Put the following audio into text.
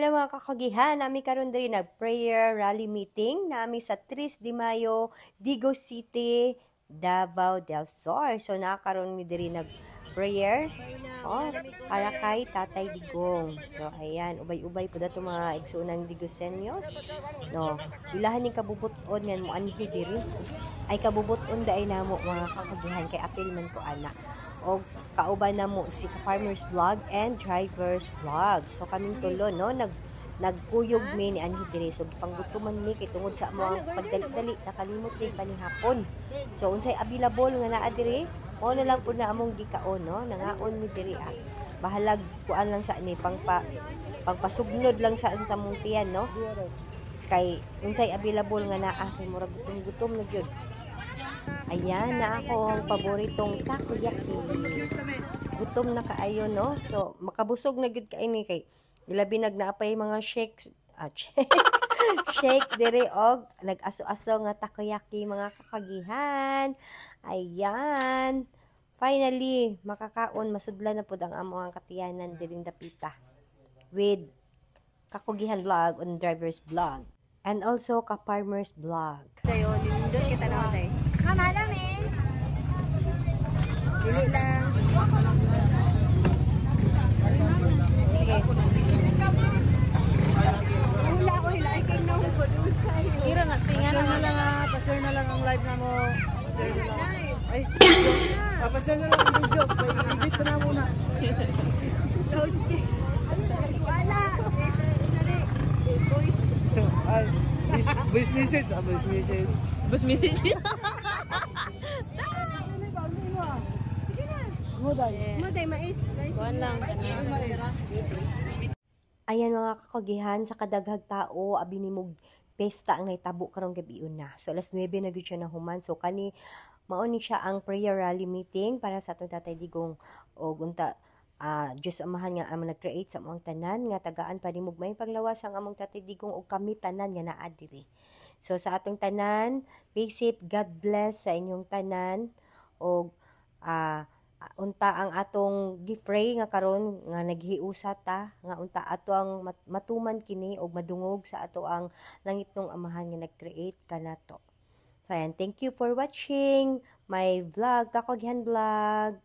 Hello mga kakagihan, nami karon diri nag-prayer rally meeting nami sa 3 de Mayo, Digo City, Davao del Sur. So nakaroon mi diri nag-prayer para kay Tatay Digong. So ayan, ubay-ubay po dato mga igsoonang Digosenyos. No, ilahan ning kabubuton ngan mo anhi diri. Ay kabubuton daay namo mga kakagihan kay apil man ko ana. O kauban na mo si Farmer's Vlog and Driver's Vlog. So kaming tulo no nagkuyog mi ni anhi diri. So panggutuman mi kay tungod sa mo ang pagdali-dali nakalimot ni panihapon. So unsay available nga naa diri, mo na lang pud na among gikaon no, nangaon mi diri bahalag kuan lang sa ni pagpasugnod lang sa tamong tiyan no. Kay unsay available nga naa kay murag gutom na gyud. Ayan na ako ang paboritong takoyaki. Gutom na kaayo no. So makabusog na gyud kaini kay ilabi nagnaapay mga shakes shake dire og nag-aso-aso nga takoyaki mga kakagihan. Ayan. Finally, makakaon masudlan na pud ang among katiyanan diring dapita with Kakugihan Vlog on Driver's Vlog and also Ka-Farmer's Vlog. Dayo nindot kita na tay. Mama dami. Dili lang. Sige. Wala ko hilay kay no ko dun kayo. Kira na tingan na lang pasir na lang ang live na mo. Pasir na lang. Ay. Pasir na lang ang video. Edit ko na muna. Wala. Ay, voice message, voice message. Voice message. Muday mais. Kuan lang. Ayan mga kakagihan sa kadaghag tao abi nimog pesta ang naitabo karong gabi una. So alas 9 na gyud siya na human. So kani mao ni siya ang prayer rally meeting para sa atong Tatay Digong og unta Diyos amahan nga among nag-create sa among tanan nga tagaan pa nimog may paglawas ang among Tatay Digong og kami tanan nga naa diri. So sa atong tanan, be safe, God bless sa inyong tanan og unta ang atong gipray nga karon nga naghiusa ta nga unta ato ang matuman kini og madungog sa ato ang langitnong amahan nga nag-create kanato. So ayan, thank you for watching my vlog, Kakugihan Vlog.